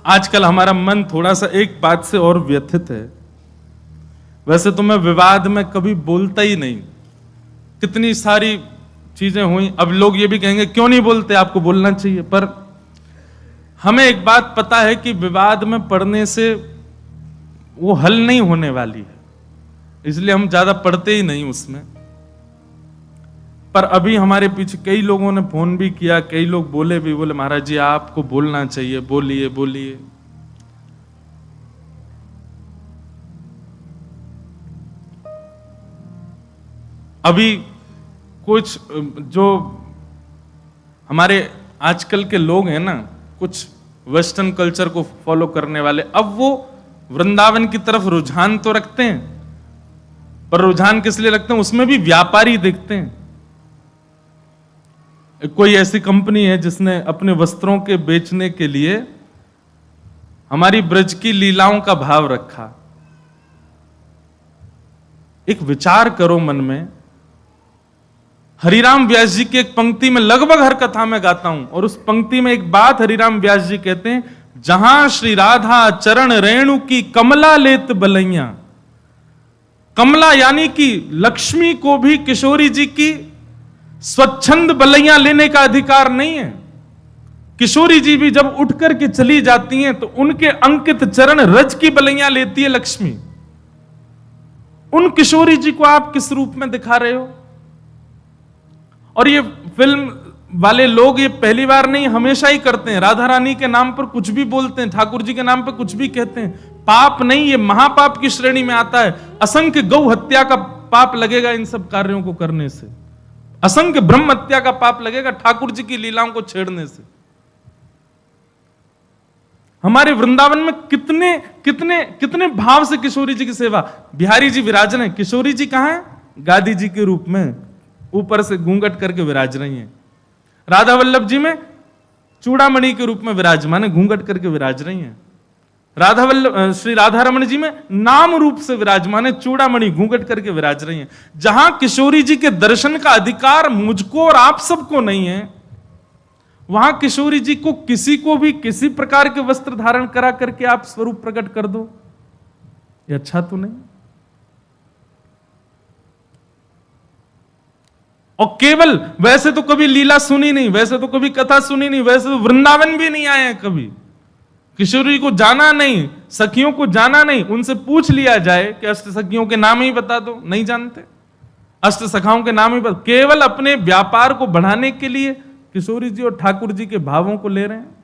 आजकल हमारा मन थोड़ा सा एक बात से और व्यथित है। वैसे तो मैं विवाद में कभी बोलता ही नहीं, कितनी सारी चीजें हुई। अब लोग ये भी कहेंगे क्यों नहीं बोलते, आपको बोलना चाहिए। पर हमें एक बात पता है कि विवाद में पढ़ने से वो हल नहीं होने वाली है, इसलिए हम ज्यादा पढ़ते ही नहीं उसमें। पर अभी हमारे पीछे कई लोगों ने फोन भी किया, कई लोग बोले भी, बोले महाराज जी आपको बोलना चाहिए, बोलिए बोलिए। अभी कुछ जो हमारे आजकल के लोग हैं ना, कुछ वेस्टर्न कल्चर को फॉलो करने वाले, अब वो वृंदावन की तरफ रुझान तो रखते हैं, पर रुझान किस लिए रखते हैं, उसमें भी व्यापारी दिखते हैं। कोई ऐसी कंपनी है जिसने अपने वस्त्रों के बेचने के लिए हमारी ब्रज की लीलाओं का भाव रखा। एक विचार करो मन में, हरिराम व्यास जी की एक पंक्ति में लगभग हर कथा में गाता हूं, और उस पंक्ति में एक बात हरिराम व्यास जी कहते हैं, जहां श्री राधा चरण रेणु की कमला लेत बलैया। कमला यानी कि लक्ष्मी को भी किशोरी जी की स्वच्छंद बलैया लेने का अधिकार नहीं है। किशोरी जी भी जब उठ करके चली जाती हैं तो उनके अंकित चरण रज की बलैया लेती है लक्ष्मी। उन किशोरी जी को आप किस रूप में दिखा रहे हो? और ये फिल्म वाले लोग ये पहली बार नहीं, हमेशा ही करते हैं। राधा रानी के नाम पर कुछ भी बोलते हैं, ठाकुर जी के नाम पर कुछ भी कहते हैं। पाप नहीं, ये महापाप की श्रेणी में आता है। असंख्य गौ हत्या का पाप लगेगा इन सब कार्यों को करने से, असंख्य ब्रह्म हत्या का पाप लगेगा ठाकुर जी की लीलाओं को छेड़ने से। हमारे वृंदावन में कितने कितने कितने भाव से किशोरी जी की सेवा। बिहारी जी विराज रहे हैं, किशोरी जी कहां है? गादी जी के रूप में ऊपर से घूंघट करके विराज रही हैं। राधा वल्लभ जी में चूड़ामणि के रूप में विराजमान है, घूंघट करके विराज रही हैं। राधा वल्लभ श्री राधा रमण जी में नाम रूप से विराजमान है, चूड़ामणि घूंघट करके विराज रही हैं। जहां किशोरी जी के दर्शन का अधिकार मुझको और आप सबको नहीं है, वहां किशोरी जी को किसी को भी किसी प्रकार के वस्त्र धारण करा करके आप स्वरूप प्रकट कर दो, ये अच्छा तो नहीं। और केवल वैसे तो कभी लीला सुनी नहीं, वैसे तो कभी कथा सुनी नहीं, वैसे तो वृंदावन भी नहीं आए हैं कभी, किशोरी को जाना नहीं, सखियों को जाना नहीं। उनसे पूछ लिया जाए कि अष्ट सखियों के नाम ही बता दो, नहीं जानते। अष्ट सखाओं के नाम ही बता, केवल अपने व्यापार को बढ़ाने के लिए किशोरी जी और ठाकुर जी के भावों को ले रहे हैं।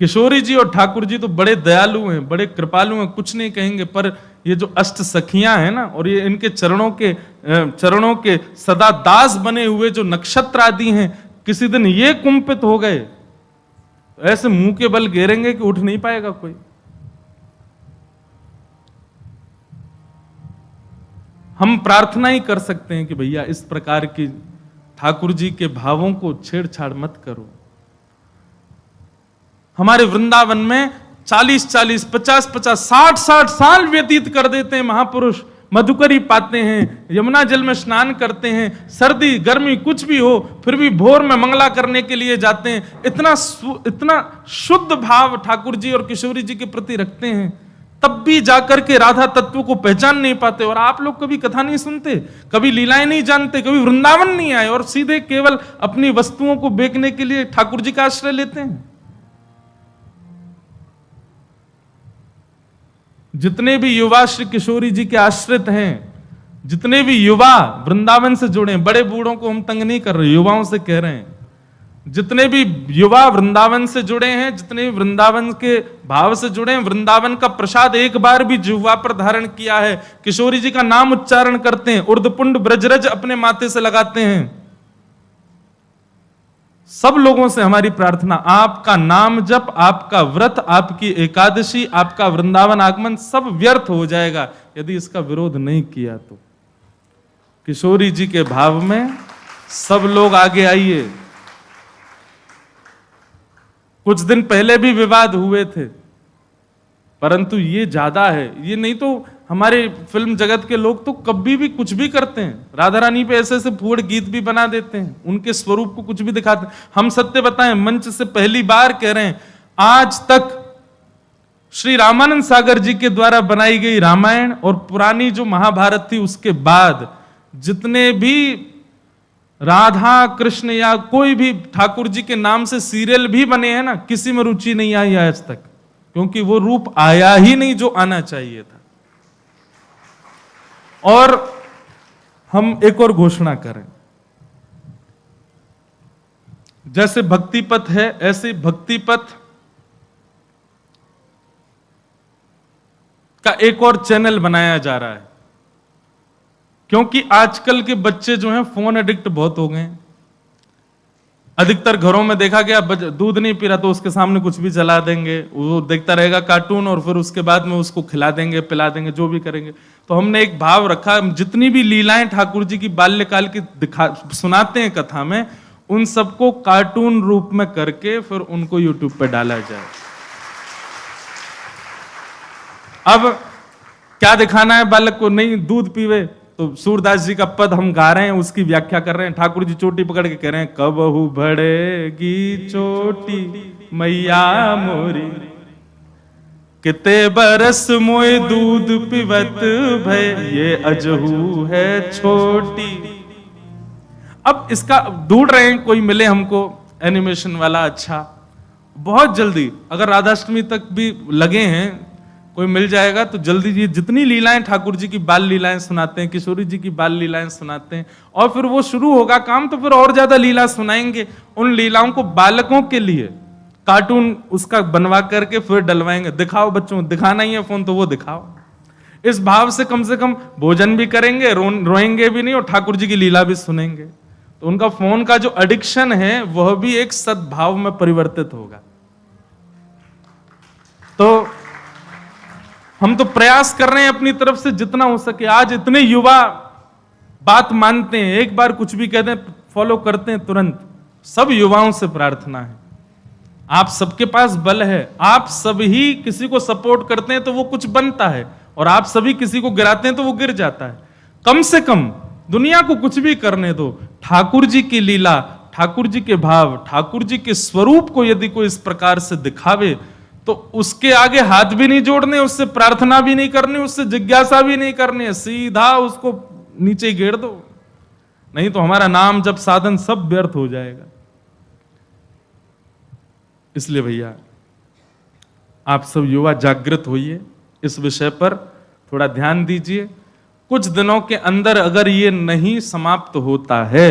किशोरी जी और ठाकुर जी तो बड़े दयालु हैं, बड़े कृपालु हैं, कुछ नहीं कहेंगे। पर ये जो अष्ट सखियां हैं ना, और ये इनके चरणों के सदा दास बने हुए जो नक्षत्र आदि हैं, किसी दिन ये कुंपित हो गए तो ऐसे मुंह के बल गिरेंगे कि उठ नहीं पाएगा कोई। हम प्रार्थना ही कर सकते हैं कि भैया इस प्रकार की ठाकुर जी के भावों को छेड़छाड़ मत करो। हमारे वृंदावन में 40-40, 50-50, 60-60 साल व्यतीत कर देते हैं महापुरुष। मधुकरी पाते हैं, यमुना जल में स्नान करते हैं, सर्दी गर्मी कुछ भी हो फिर भी भोर में मंगला करने के लिए जाते हैं। इतना शुद्ध भाव ठाकुर जी और किशोरी जी के प्रति रखते हैं, तब भी जाकर के राधा तत्व को पहचान नहीं पाते। और आप लोग कभी कथा नहीं सुनते, कभी लीलाएं नहीं जानते, कभी वृंदावन नहीं आए, और सीधे केवल अपनी वस्तुओं को बेचने के लिए ठाकुर जी का आश्रय लेते हैं। जितने भी युवा श्री किशोरी जी के आश्रित हैं, जितने भी युवा वृंदावन से जुड़े हैं, बड़े बूढ़ों को हम तंग नहीं कर रहे, युवाओं से कह रहे हैं, जितने भी युवा वृंदावन से जुड़े हैं, जितने भी वृंदावन के भाव से जुड़े हैं, वृंदावन का प्रसाद एक बार भी जिह्वा पर धारण किया है, किशोरी जी का नाम उच्चारण करते हैं, उर्धपुंड ब्रजरज अपने माथे से लगाते हैं, सब लोगों से हमारी प्रार्थना, आपका नाम जप, आपका व्रत, आपकी एकादशी, आपका वृंदावन आगमन सब व्यर्थ हो जाएगा यदि इसका विरोध नहीं किया तो। किशोरी जी के भाव में सब लोग आगे आइए। कुछ दिन पहले भी विवाद हुए थे, परंतु ये ज्यादा है। ये नहीं तो हमारे फिल्म जगत के लोग तो कभी भी कुछ भी करते हैं, राधा रानी पे ऐसे ऐसे फूड़ गीत भी बना देते हैं, उनके स्वरूप को कुछ भी दिखाते हैं। हम सत्य बताएं, मंच से पहली बार कह रहे हैं, आज तक श्री रामानंद सागर जी के द्वारा बनाई गई रामायण और पुरानी जो महाभारत थी उसके बाद जितने भी राधा कृष्ण या कोई भी ठाकुर जी के नाम से सीरियल भी बने हैं ना, किसी में रुचि नहीं आई आज तक, क्योंकि वो रूप आया ही नहीं जो आना चाहिए था। और हम एक और घोषणा करें, जैसे भक्ति पथ है ऐसे भक्ति पथ का एक और चैनल बनाया जा रहा है, क्योंकि आजकल के बच्चे जो हैं फोन एडिक्ट बहुत हो गए हैं। अधिकतर घरों में देखा गया दूध नहीं पी रहा तो उसके सामने कुछ भी चला देंगे, वो देखता रहेगा कार्टून और फिर उसके बाद में उसको खिला देंगे पिला देंगे जो भी करेंगे। तो हमने एक भाव रखा, जितनी भी लीलाएं ठाकुर जी की बाल्यकाल की सुनाते हैं कथा में, उन सबको कार्टून रूप में करके फिर उनको यूट्यूब पे डाला जाए। अब क्या दिखाना है बालक को, नहीं दूध पीवे तो सूरदास जी का पद हम गा रहे हैं, उसकी व्याख्या कर रहे हैं। ठाकुर जी चोटी पकड़ के कह रहे हैं, कबहू बढ़ेगी चोटी मैया मोरी, किते बरस मोए दूध पिबत भय, ये अजहू है छोटी। अब इसका ढूंढ रहे हैं कोई मिले हमको एनिमेशन वाला अच्छा, बहुत जल्दी अगर राधाष्टमी तक भी लगे हैं कोई मिल जाएगा तो जल्दी जी। जितनी लीलाएं ठाकुर जी की बाल लीलाएं सुनाते हैं, किशोरी जी की बाल लीलाएं सुनाते हैं, और फिर वो शुरू होगा काम तो फिर और ज्यादा लीला सुनाएंगे। उन लीलाओं को बालकों के लिए कार्टून उसका बनवा करके फिर डलवाएंगे। दिखाओ बच्चों, दिखाना ही है फोन तो वो दिखाओ। इस भाव से कम भोजन भी करेंगे, रोएंगे भी नहीं और ठाकुर जी की लीला भी सुनेंगे। तो उनका फोन का जो एडिक्शन है वह भी एक सद्भाव में परिवर्तित होगा। तो हम तो प्रयास कर रहे हैं अपनी तरफ से जितना हो सके। आज इतने युवा बात मानते हैं, एक बार कुछ भी कहते हैं फॉलो करते हैं तुरंत। सब युवाओं से प्रार्थना है, आप सबके पास बल है, आप सभी किसी को सपोर्ट करते हैं तो वो कुछ बनता है, और आप सभी किसी को गिराते हैं तो वो गिर जाता है। कम से कम दुनिया को कुछ भी करने दो, ठाकुर जी की लीला, ठाकुर जी के भाव, ठाकुर जी के स्वरूप को यदि कोई इस प्रकार से दिखावे तो उसके आगे हाथ भी नहीं जोड़ने, उससे प्रार्थना भी नहीं करनी, उससे जिज्ञासा भी नहीं करनी है, सीधा उसको नीचे गिर दो। नहीं तो हमारा नाम जब साधन सब व्यर्थ हो जाएगा। इसलिए भैया आप सब युवा जागृत होइए, इस विषय पर थोड़ा ध्यान दीजिए। कुछ दिनों के अंदर अगर ये नहीं समाप्त होता है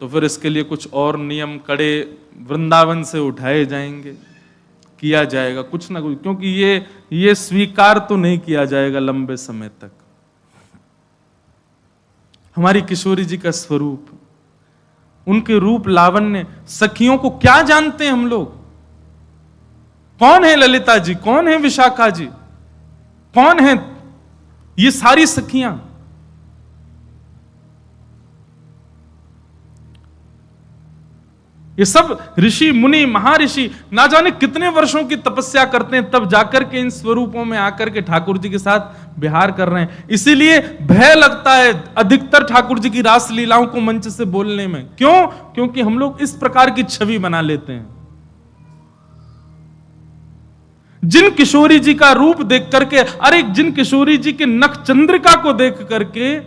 तो फिर इसके लिए कुछ और नियम कड़े वृंदावन से उठाए जाएंगे, किया जाएगा कुछ ना कुछ, क्योंकि ये स्वीकार तो नहीं किया जाएगा लंबे समय तक। हमारी किशोरी जी का स्वरूप, उनके रूप लावण्य, सखियों को क्या जानते हैं हम लोग? कौन है ललिता जी, कौन है विशाखा जी, कौन है ये सारी सखियां? ये सब ऋषि मुनि महर्षि ना जाने कितने वर्षों की तपस्या करते हैं, तब जाकर के इन स्वरूपों में आकर के ठाकुर जी के साथ विहार कर रहे हैं। इसीलिए भय लगता है अधिकतर ठाकुर जी की रास लीलाओं को मंच से बोलने में। क्यों? क्योंकि हम लोग इस प्रकार की छवि बना लेते हैं। जिन किशोरी जी का रूप देख करके, अरे जिन किशोरी जी के नख चंद्रिका को देख करके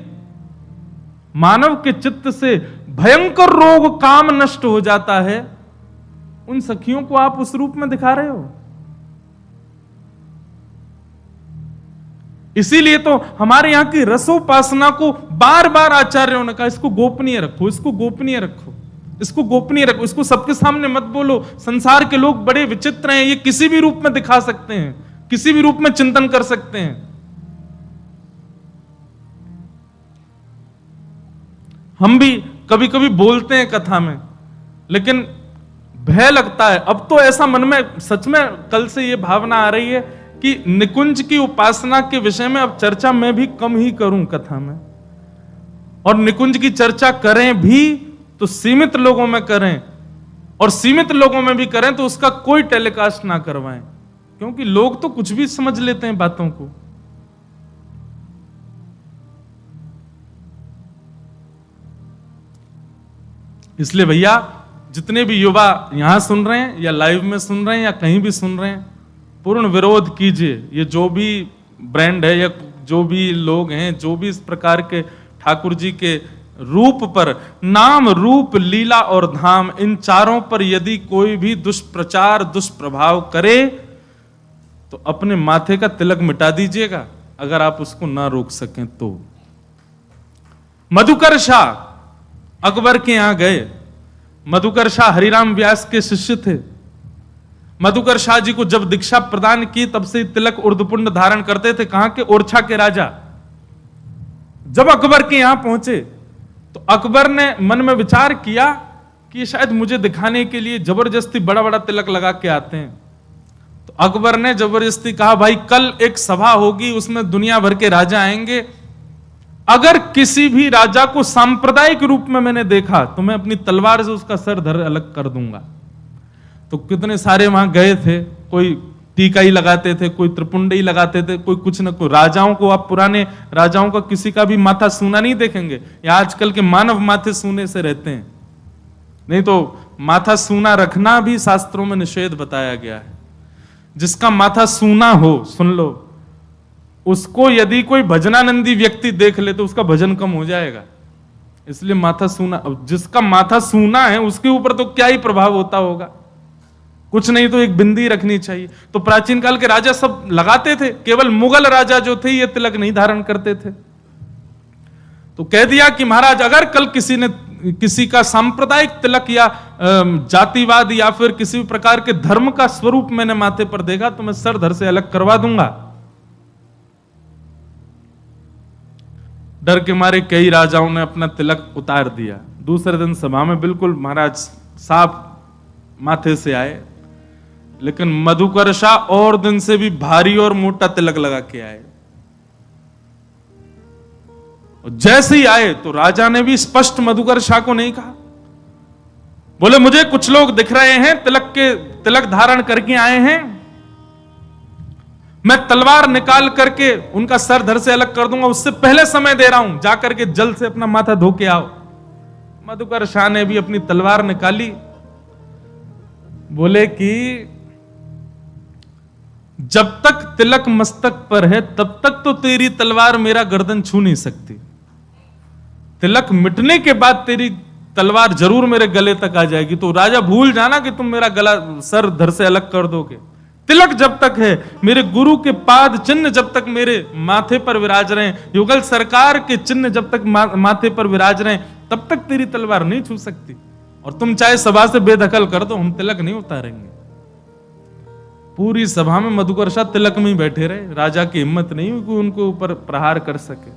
मानव के चित्त से भयंकर रोग काम नष्ट हो जाता है, उन सखियों को आप उस रूप में दिखा रहे हो। इसीलिए तो हमारे यहां की रसोपासना को बार बार आचार्यों ने कहा, इसको गोपनीय रखो, इसको गोपनीय रखो, इसको गोपनीय रखो, इसको सबके सामने मत बोलो। संसार के लोग बड़े विचित्र हैं, ये किसी भी रूप में दिखा सकते हैं, किसी भी रूप में चिंतन कर सकते हैं। हम भी कभी कभी बोलते हैं कथा में, लेकिन भय लगता है। अब तो ऐसा मन में सच में कल से ये भावना आ रही है कि निकुंज की उपासना के विषय में अब चर्चा मैं भी कम ही करूं कथा में, और निकुंज की चर्चा करें भी तो सीमित लोगों में करें, और सीमित लोगों में भी करें तो उसका कोई टेलीकास्ट ना करवाएं, क्योंकि लोग तो कुछ भी समझ लेते हैं बातों को। इसलिए भैया जितने भी युवा यहां सुन रहे हैं या लाइव में सुन रहे हैं या कहीं भी सुन रहे हैं, पूर्ण विरोध कीजिए। ये जो भी ब्रांड है या जो भी लोग हैं, जो भी इस प्रकार के ठाकुर जी के रूप पर, नाम रूप लीला और धाम, इन चारों पर यदि कोई भी दुष्प्रचार दुष्प्रभाव करे तो अपने माथे का तिलक मिटा दीजिएगा, अगर आप उसको ना रोक सकें तो। मधुकर शाह अकबर के यहां गए। मधुकर शाह हरिराम व्यास के शिष्य थे। मधुकर शाह जी को जब दीक्षा प्रदान की तब से तिलक उर्धपुंड धारण करते थे। कहां के? ओरछा के राजा। जब अकबर के यहां पहुंचे तो अकबर ने मन में विचार किया कि शायद मुझे दिखाने के लिए जबरदस्ती बड़ा बड़ा तिलक लगा के आते हैं। तो अकबर ने जबरदस्ती कहा, भाई कल एक सभा होगी, उसमें दुनिया भर के राजा आएंगे, अगर किसी भी राजा को सांप्रदायिक रूप में मैंने देखा तो मैं अपनी तलवार से उसका सर धर अलग कर दूंगा। तो कितने सारे वहां गए थे, कोई टीका ही लगाते थे, कोई त्रिपुंड ही लगाते थे, कोई कुछ न कोई। राजाओं को, आप पुराने राजाओं का किसी का भी माथा सूना नहीं देखेंगे, या आजकल के मानव माथे सूने से रहते हैं। नहीं तो माथा सूना रखना भी शास्त्रों में निषेध बताया गया है। जिसका माथा सूना हो, सुन लो, उसको यदि कोई भजनानंदी व्यक्ति देख ले तो उसका भजन कम हो जाएगा। इसलिए माथा सूना, जिसका माथा सूना है उसके ऊपर तो क्या ही प्रभाव होता होगा, कुछ नहीं तो एक बिंदी रखनी चाहिए। तो प्राचीन काल के राजा सब लगाते थे, केवल मुगल राजा जो थे ये तिलक नहीं धारण करते थे। तो कह दिया कि महाराज अगर कल किसी ने किसी का सांप्रदायिक तिलक या जातिवाद या फिर किसी भी प्रकार के धर्म का स्वरूप मैंने माथे पर देखा तो मैं सर धर से अलग करवा दूंगा। डर के मारे कई राजाओं ने अपना तिलक उतार दिया। दूसरे दिन सभा में बिल्कुल महाराज साफ माथे से आए, लेकिन मधुकर शाह और दिन से भी भारी और मोटा तिलक लगा के आए। जैसे ही आए तो राजा ने भी स्पष्ट मधुकर शाह को नहीं कहा, बोले मुझे कुछ लोग दिख रहे हैं तिलक धारण करके आए हैं, मैं तलवार निकाल करके उनका सर धर से अलग कर दूंगा, उससे पहले समय दे रहा हूं, जाकर के जल से अपना माथा धो के आओ। मधुकर शाह ने भी अपनी तलवार निकाली, बोले कि जब तक तिलक मस्तक पर है तब तक तो तेरी तलवार मेरा गर्दन छू नहीं सकती, तिलक मिटने के बाद तेरी तलवार जरूर मेरे गले तक आ जाएगी। तो राजा भूल जाना कि तुम मेरा गला सर धर से अलग कर दोगे। तिलक जब तक है, मेरे गुरु के पाद चिन्ह जब तक मेरे माथे पर विराज रहे, युगल सरकार के चिन्ह जब तक माथे पर विराज रहे, तब तक तेरी तलवार नहीं छू सकती। और तुम चाहे सभा से बेदखल कर दो, हम तिलक नहीं उतारेंगे। पूरी सभा में मधुकर शाह तिलक में ही बैठे रहे। राजा की हिम्मत नहीं हुई कि उनको ऊपर प्रहार कर सके।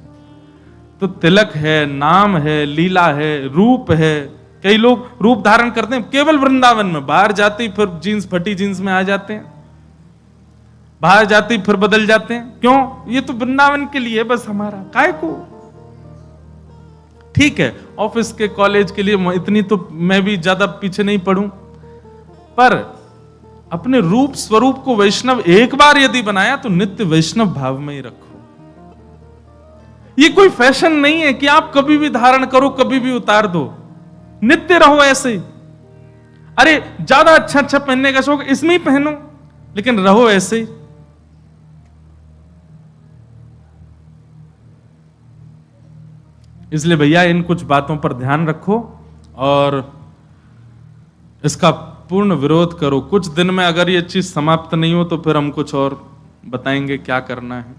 तो तिलक है, नाम है, लीला है, रूप है। कई लोग रूप धारण करते हैं केवल वृंदावन में, बाहर जाते ही फिर जीन्स, फटी जीन्स में आ जाते हैं, बाहर जाते ही फिर बदल जाते हैं। क्यों? ये तो वृंदावन के लिए बस, हमारा काय को। ठीक है, ऑफिस के, कॉलेज के लिए इतनी तो मैं भी ज्यादा पीछे नहीं पड़ूं, पर अपने रूप स्वरूप को वैष्णव एक बार यदि बनाया तो नित्य वैष्णव भाव में ही रखो। ये कोई फैशन नहीं है कि आप कभी भी धारण करो, कभी भी उतार दो, नित्य रहो ऐसे ही। अरे ज्यादा अच्छा अच्छा पहनने का शौक, इसमें ही पहनो, लेकिन रहो ऐसे ही। इसलिए भैया इन कुछ बातों पर ध्यान रखो और इसका पूर्ण विरोध करो। कुछ दिन में अगर ये चीज समाप्त नहीं हो तो फिर हम कुछ और बताएंगे क्या करना है।